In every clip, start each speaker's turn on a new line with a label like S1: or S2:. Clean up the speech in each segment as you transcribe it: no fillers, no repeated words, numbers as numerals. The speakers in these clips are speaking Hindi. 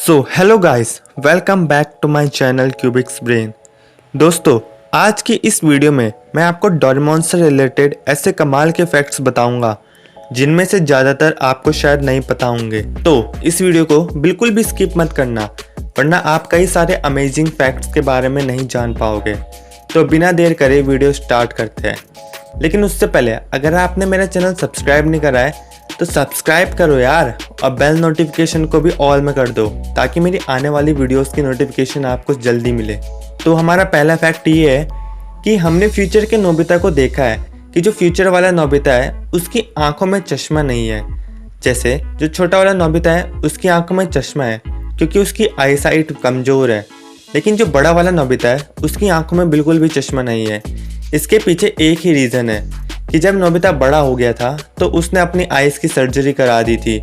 S1: So hello guys, welcome back to my channel Cubix brain. दोस्तों, आज की इस वीडियो में मैं आपको डोरेमोन से रिलेटेड ऐसे कमाल के फैक्ट्स बताऊंगा जिनमें से ज़्यादातर आपको शायद नहीं पता होंगे। तो इस वीडियो को बिल्कुल भी स्किप मत करना, वरना आप कई सारे अमेजिंग फैक्ट्स के बारे में नहीं जान पाओगे। तो बिना देर करे वीडियो स्टार्ट करते हैं। लेकिन उससे पहले अगर आपने मेरा चैनल सब्सक्राइब नहीं करा है तो सब्सक्राइब करो यार, और बेल नोटिफिकेशन को भी ऑल में कर दो ताकि मेरी आने वाली वीडियोस की नोटिफिकेशन आपको जल्दी मिले। तो हमारा पहला फैक्ट ये है कि हमने फ्यूचर के नोबिता को देखा है कि जो फ्यूचर वाला नोबिता है उसकी आंखों में चश्मा नहीं है। जैसे जो छोटा वाला नोबिता है उसकी आंखों में चश्मा है क्योंकि उसकी आई साइट कमज़ोर है, लेकिन जो बड़ा वाला नोबिता है उसकी आंखों में बिल्कुल भी चश्मा नहीं है। इसके पीछे एक ही रीज़न है कि जब नोबिता बड़ा हो गया था तो उसने अपनी आइज़ की सर्जरी करा दी थी,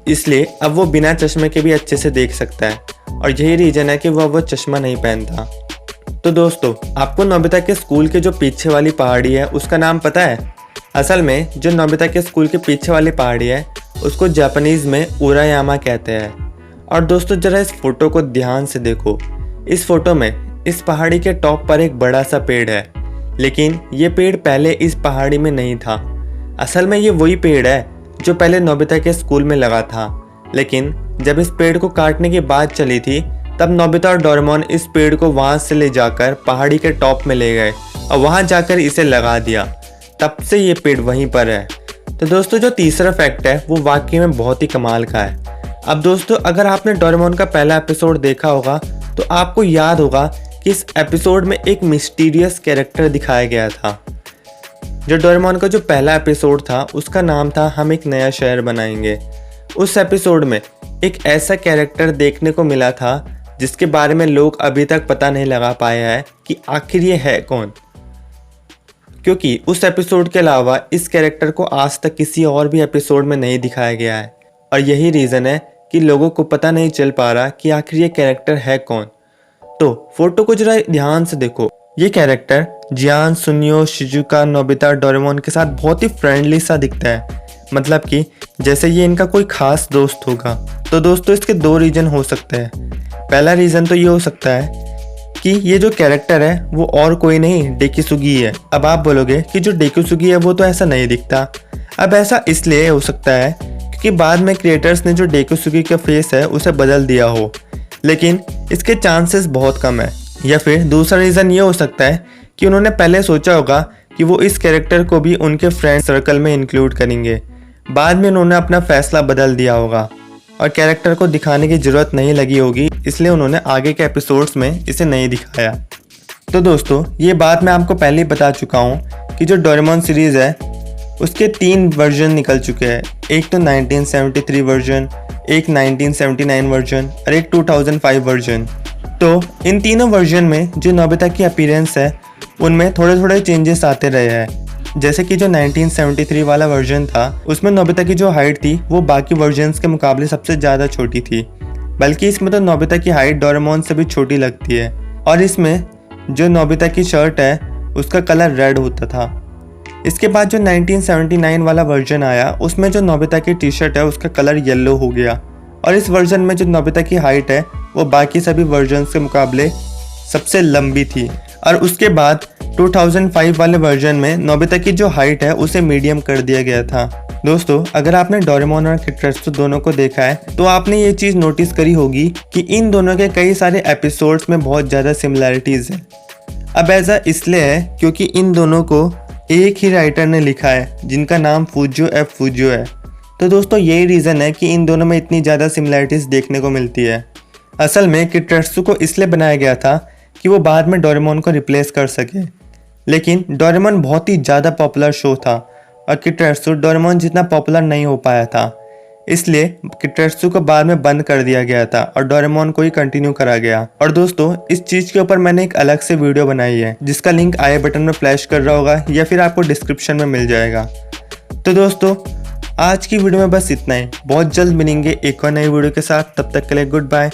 S1: इसलिए अब वो बिना चश्मे के भी अच्छे से देख सकता है, और यही रीज़न है कि वो चश्मा नहीं पहनता। तो दोस्तों, आपको नोबिता के स्कूल के जो पीछे वाली पहाड़ी है उसका नाम पता है? असल में जो नोबिता के स्कूल के पीछे वाली पहाड़ी है उसको जापानीज़ में उरायामा कहते हैं। और दोस्तों, ज़रा इस फोटो को ध्यान से देखो। इस फोटो में इस पहाड़ी के टॉप पर एक बड़ा सा पेड़ है, लेकिन ये पेड़ पहले इस पहाड़ी में नहीं था। असल में ये वही पेड़ है जो पहले नोबिता के स्कूल में लगा था, लेकिन जब इस पेड़ को काटने की बात चली थी तब नोबिता और डोरेमोन इस पेड़ को वहाँ से ले जाकर पहाड़ी के टॉप में ले गए और वहाँ जाकर इसे लगा दिया। तब से ये पेड़ वहीं पर है। तो दोस्तों, जो तीसरा फैक्ट है वो वाकई में बहुत ही कमाल का है। अब दोस्तों, अगर आपने डोरेमोन का पहला एपिसोड देखा होगा तो आपको याद होगा कि इस एपिसोड में एक मिस्टीरियस कैरेक्टर दिखाया गया था। जो डोरेमोन का जो पहला एपिसोड था उसका नाम था हम एक नया शहर बनाएंगे। उस एपिसोड में एक ऐसा कैरेक्टर देखने को मिला था जिसके बारे में लोग अभी तक पता नहीं लगा पाया है कि आखिर ये है कौन, क्योंकि उस एपिसोड के अलावा इस कैरेक्टर को आज तक किसी और भी एपिसोड में नहीं दिखाया गया है, और यही रीज़न है कि लोगों को पता नहीं चल पा रहा कि आखिर ये कैरेक्टर है कौन। तो फोटो को जरा ध्यान से देखो। ये कैरेक्टर जियान, सुनियो, शिजुका, नोबिता, डोरेमोन के साथ बहुत ही फ्रेंडली सा दिखता है, मतलब कि जैसे ये इनका कोई खास दोस्त होगा। तो दोस्तों, इसके दो रीज़न हो सकते हैं। पहला रीज़न तो ये हो सकता है कि ये जो कैरेक्टर है वो और कोई नहीं, डेकिसुगी है। अब आप बोलोगे कि जो डेकिसुगी है वो तो ऐसा नहीं दिखता। अब ऐसा इसलिए हो सकता है क्योंकि बाद में क्रिएटर्स ने जो डेकिसुगी का फेस है उसे बदल दिया हो, लेकिन इसके चांसेस बहुत कम है। या फिर दूसरा रीज़न ये हो सकता है कि उन्होंने पहले सोचा होगा कि वो इस कैरेक्टर को भी उनके फ्रेंड सर्कल में इंक्लूड करेंगे, बाद में उन्होंने अपना फैसला बदल दिया होगा और कैरेक्टर को दिखाने की ज़रूरत नहीं लगी होगी, इसलिए उन्होंने आगे के एपिसोड्स में इसे नहीं दिखाया। तो दोस्तों, ये बात मैं आपको पहले ही बता चुका हूँ कि जो डोरेमोन सीरीज़ है उसके 3 वर्जन निकल चुके हैं। एक तो 1973 वर्जन, एक 1979 वर्जन और एक 2005 वर्जन। तो इन तीनों वर्जन में जो नोबिता की अपीयरेंस है उनमें थोड़े थोड़े चेंजेस आते रहे हैं। जैसे कि जो 1973 वाला वर्जन था उसमें नोबिता की जो हाइट थी वो बाकी वर्जन्स के मुकाबले सबसे ज़्यादा छोटी थी, बल्कि इसमें तो नोबिता की हाइट डोरेमोन से भी छोटी लगती है। और इसमें जो नोबिता की शर्ट है उसका कलर रेड होता था। इसके बाद जो 1979 वाला वर्जन आया उसमें जो नोबिता की टी शर्ट है उसका कलर येलो हो गया, और इस वर्जन में जो नोबिता की हाइट है वो बाकी सभी वर्जन्स के मुकाबले सबसे लंबी थी। और उसके बाद 2005 वाले वर्जन में नोबिता की जो हाइट है उसे मीडियम कर दिया गया था। दोस्तों, अगर आपने डोरेमोन और किटरेत्सु दोनों को देखा है तो आपने ये चीज़ नोटिस करी होगी कि इन दोनों के कई सारे एपिसोड्स में बहुत ज़्यादा सिमिलैरिटीज़ हैं। अब ऐसा इसलिए है क्योंकि इन दोनों को एक ही राइटर ने लिखा है जिनका नाम फुजियो एफ फुजियो है। तो दोस्तों, यही रीज़न है कि इन दोनों में इतनी ज़्यादा सिमिलैरिटीज़ देखने को मिलती है। असल में किटरेत्सु को इसलिए बनाया गया था कि वो बाद में डोरेमोन को रिप्लेस कर सके, लेकिन डोरेमोन बहुत ही ज़्यादा पॉपुलर शो था और किटरेत्सु डोरेमोन जितना पॉपुलर नहीं हो पाया था, इसलिए किटरेत्सु को बाद में बंद कर दिया गया था और डोरेमोन को ही कंटिन्यू करा गया। और दोस्तों, इस चीज़ के ऊपर मैंने एक अलग से वीडियो बनाई है जिसका लिंक आई बटन में फ्लैश कर रहा होगा या फिर आपको डिस्क्रिप्शन में मिल जाएगा। तो दोस्तों, आज की वीडियो में बस इतना ही। बहुत जल्द मिलेंगे एक और नई वीडियो के साथ, तब तक के लिए गुड बाय।